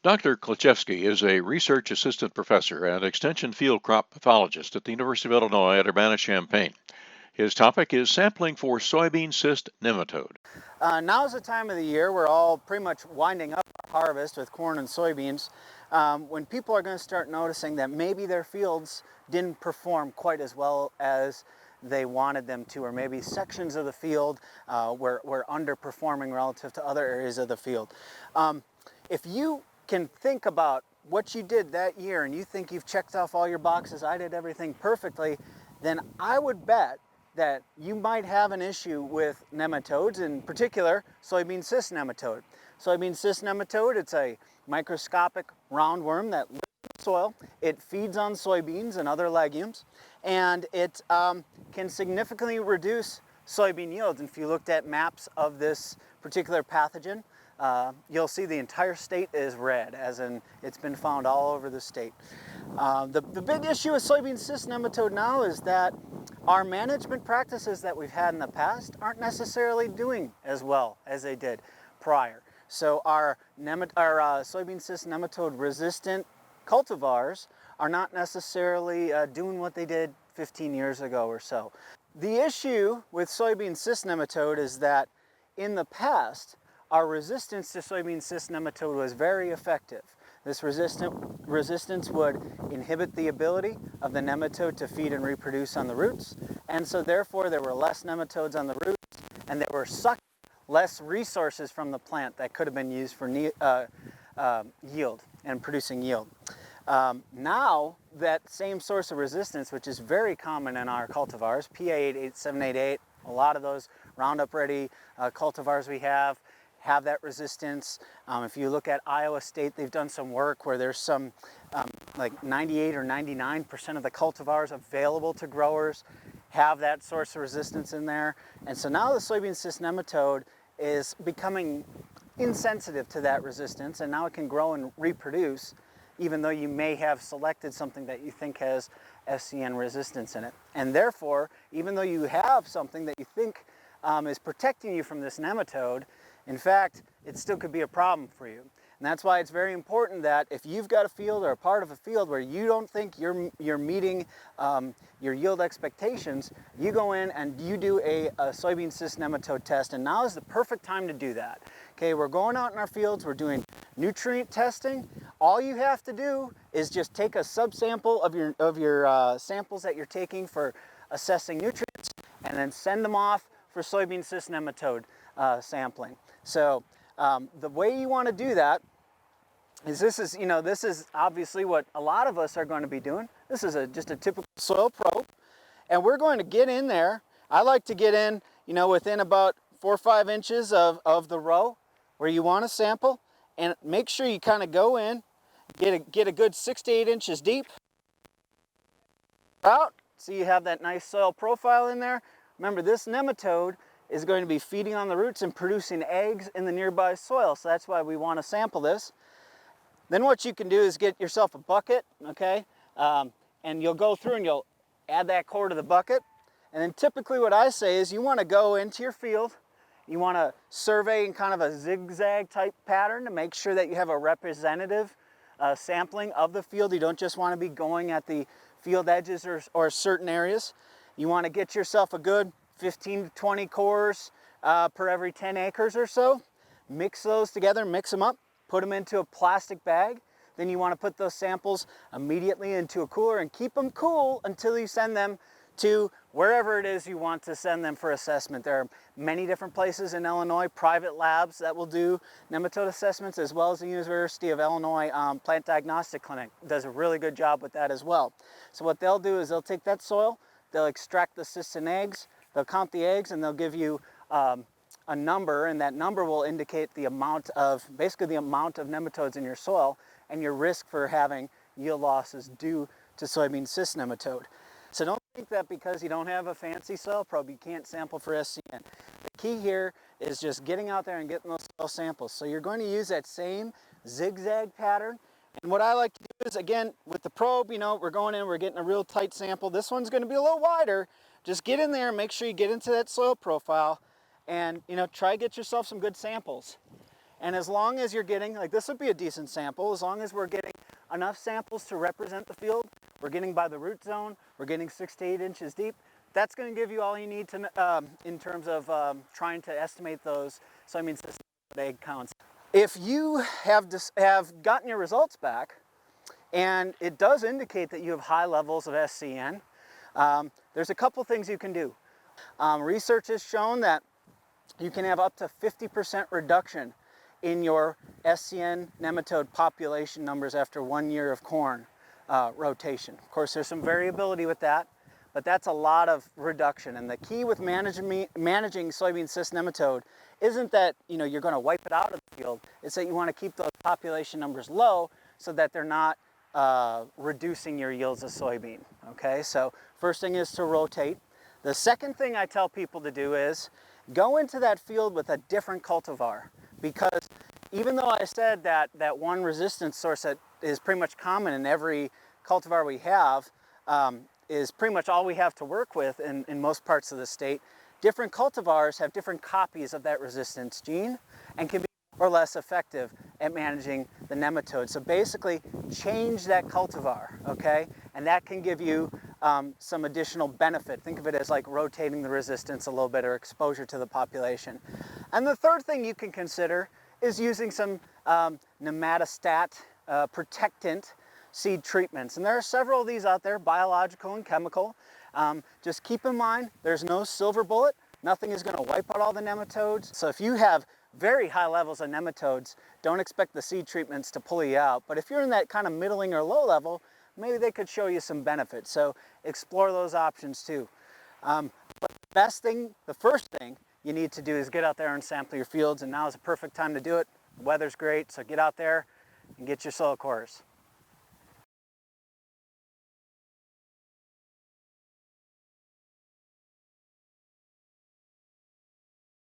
Dr. Kleczewski is a research assistant professor and extension field crop pathologist at the University of Illinois at Urbana-Champaign. His topic is sampling for soybean cyst nematode. Now's the time of the year we're all pretty much winding up our harvest with corn and soybeans, when people are going to start noticing that maybe their fields didn't perform quite as well as they wanted them to, or maybe sections of the field were underperforming relative to other areas of the field. If you can think about what you did that year and you think you've checked off all your boxes, I did everything perfectly, then I would bet that you might have an issue with nematodes, in particular soybean cyst nematode. Soybean cyst nematode, it's a microscopic roundworm that lives in the soil. It feeds on soybeans and other legumes, and it can significantly reduce soybean yields. And if you looked at maps of this particular pathogen, you'll see the entire state is red, as in it's been found all over the state. The big issue with soybean cyst nematode now is that our management practices that we've had in the past aren't necessarily doing as well as they did prior. So our soybean cyst nematode resistant cultivars are not necessarily doing what they did 15 years ago or so. The issue with soybean cyst nematode is that in the past, our resistance to soybean cyst nematode was very effective. This resistance would inhibit the ability of the nematode to feed and reproduce on the roots, and so therefore there were less nematodes on the roots, and they were sucking less resources from the plant that could have been used for yield and producing yield. Now that same source of resistance, which is very common in our cultivars, PA88788, a lot of those Roundup Ready cultivars we have that resistance. If you look at Iowa State, they've done some work where there's some like 98 or 99% of the cultivars available to growers have that source of resistance in there. And so now the soybean cyst nematode is becoming insensitive to that resistance, and now it can grow and reproduce even though you may have selected something that you think has SCN resistance in it. And therefore, even though you have something that you think is protecting you from this nematode, in fact, it still could be a problem for you. And that's why it's very important that if you've got a field or a part of a field where you don't think you're meeting your yield expectations, you go in and you do a soybean cyst nematode test, and now is the perfect time to do that. Okay, we're going out in our fields, we're doing nutrient testing. All you have to do is just take a subsample of your samples that you're taking for assessing nutrients, and then send them off for soybean cyst nematode sampling. So the way you want to do that is this is obviously what a lot of us are going to be doing. This is just a typical soil probe, and we're going to get in there. I like to get in, within about 4 or 5 inches of the row where you want to sample, and make sure you kind of go in, get a good 6 to 8 inches deep out, so you have that nice soil profile in there. Remember, this nematode is going to be feeding on the roots and producing eggs in the nearby soil, so that's why we want to sample this. Then what you can do is get yourself a bucket, okay, and you'll go through and you'll add that core to the bucket. And then typically what I say is you want to go into your field, you want to survey in kind of a zigzag type pattern to make sure that you have a representative sampling of the field. You don't just want to be going at the field edges or certain areas. You want to get yourself a good 15 to 20 cores per every 10 acres or so. Mix those together, mix them up, put them into a plastic bag. Then you want to put those samples immediately into a cooler and keep them cool until you send them to wherever it is you want to send them for assessment. There are many different places in Illinois, private labs that will do nematode assessments, as well as the University of Illinois Plant Diagnostic Clinic does a really good job with that as well. So what they'll do is they'll take that soil, they'll extract the cysts and eggs, they'll count the eggs, and they'll give you a number, and that number will indicate the amount of, basically the amount of nematodes in your soil and your risk for having yield losses due to soybean cyst nematode. So don't think that because you don't have a fancy soil probe, you can't sample for SCN. The key here is just getting out there and getting those soil samples. So you're going to use that same zigzag pattern. And what I like to do is, again, with the probe, we're going in, we're getting a real tight sample. This one's going to be a little wider. Just get in there and make sure you get into that soil profile and, try to get yourself some good samples. And as long as you're getting, like this would be a decent sample, as long as we're getting enough samples to represent the field, we're getting by the root zone, we're getting 6 to 8 inches deep, that's going to give you all you need to in terms of trying to estimate those soybean cyst egg counts. If you have gotten your results back, and it does indicate that you have high levels of SCN, there's a couple things you can do. Research has shown that you can have up to 50% reduction in your SCN nematode population numbers after 1 year of corn rotation. Of course, there's some variability with that, but that's a lot of reduction. And the key with managing soybean cyst nematode isn't that you're going to wipe it out of the field. It's that you want to keep those population numbers low so that they're not reducing your yields of soybean. Okay, so first thing is to rotate. The second thing I tell people to do is go into that field with a different cultivar, because even though I said that one resistance source that is pretty much common in every cultivar we have is pretty much all we have to work with in most parts of the state, different cultivars have different copies of that resistance gene and can be more or less effective at managing the nematode. So basically change that cultivar, okay? And that can give you some additional benefit. Think of it as like rotating the resistance a little bit or exposure to the population. And the third thing you can consider is using some nematostat protectant seed treatments. And there are several of these out there, biological and chemical. Just keep in mind, there's no silver bullet. Nothing is going to wipe out all the nematodes. So if you have very high levels of nematodes, don't expect the seed treatments to pull you out. But if you're in that kind of middling or low level, maybe they could show you some benefit. So explore those options too. But the first thing you need to do is get out there and sample your fields, and now is a perfect time to do it. The weather's great, so get out there and get your soil cores.